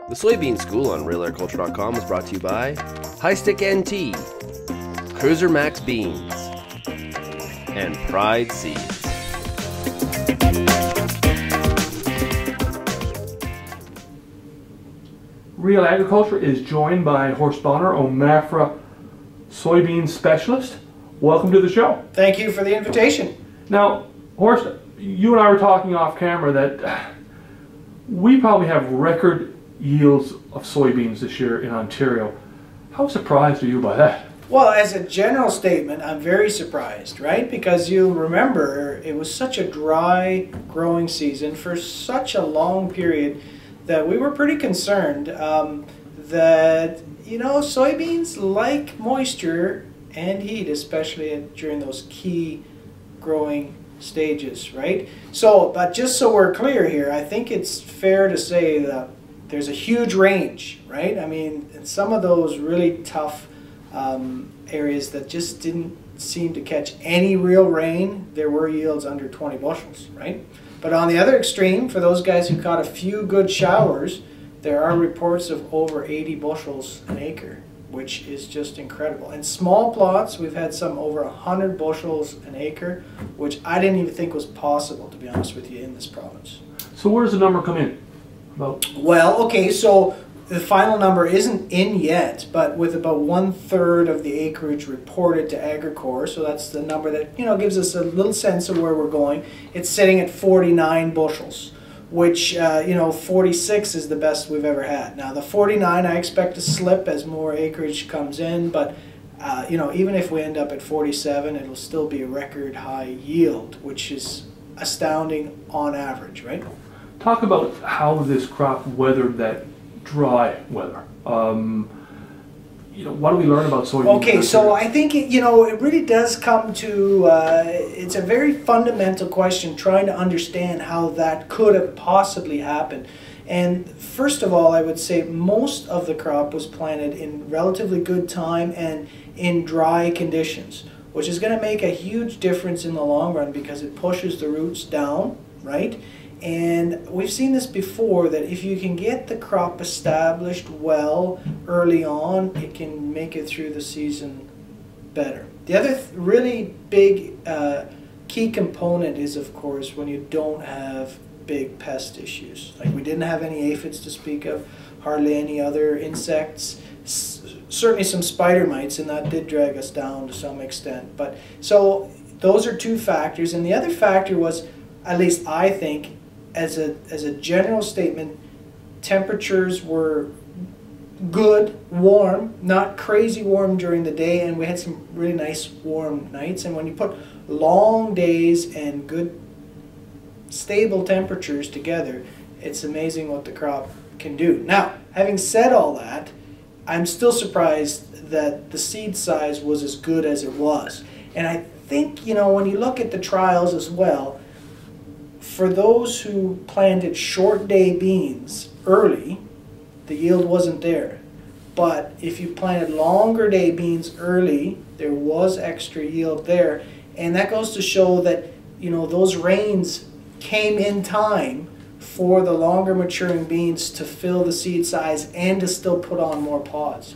The Soybean School on RealAgriculture.com is brought to you by High Stick NT, Cruiser Max Beans, and Pride Seeds. Real Agriculture is joined by Horst Bohner, OMAFRA soybean specialist. Welcome to the show. Thank you for the invitation. Now, Horst, you and I were talking off camera that we probably have record yields of soybeans this year in Ontario. How surprised are you by that? Well, as a general statement, I'm very surprised, right? Because you remember it was such a dry growing season for such a long period that we were pretty concerned that, you know, soybeans like moisture and heat, especially during those key growing stages, right? So, but just so we're clear here, I think it's fair to say that there's a huge range, right? I mean, in some of those really tough areas that just didn't seem to catch any real rain, there were yields under 20 bushels, right? But on the other extreme, for those guys who caught a few good showers, there are reports of over 80 bushels an acre, which is just incredible. And small plots, we've had some over 100 bushels an acre, which I didn't even think was possible, to be honest with you, in this province. So where does the number come in? Well, okay, so the final number isn't in yet, but with about 1/3 of the acreage reported to Agricor, so that's the number that, you know, gives us a little sense of where we're going. It's sitting at 49 bushels, which, you know, 46 is the best we've ever had. Now, the 49 I expect to slip as more acreage comes in, but, you know, even if we end up at 47, it'll still be a record high yield, which is astounding on average, right? Talk about how this crop weathered that dry weather. You know, what do we learn about soybeans? Okay, so I think you know, it really does come to it's a very fundamental question, trying to understand how that could have possibly happened. And first of all, I would say most of the crop was planted in relatively good time and in dry conditions, which is going to make a huge difference in the long run because it pushes the roots down, right? And we've seen this before, that if you can get the crop established well early on, it can make it through the season better. The other really big key component is, of course, when you don't have big pest issues. Like we didn't have any aphids to speak of, hardly any other insects, certainly some spider mites, and that did drag us down to some extent. But so those are two factors, and the other factor was, at least I think, as a general statement, temperatures were good, warm, not crazy warm during the day, and we had some really nice warm nights. And when you put long days and good stable temperatures together, it's amazing what the crop can do. Now, having said all that, I'm still surprised that the seed size was as good as it was. And I think, you know, when you look at the trials as well, for those who planted short day beans early, the yield wasn't there. But if you planted longer day beans early, there was extra yield there. And that goes to show that, you know, those rains came in time for the longer maturing beans to fill the seed size and to still put on more pods.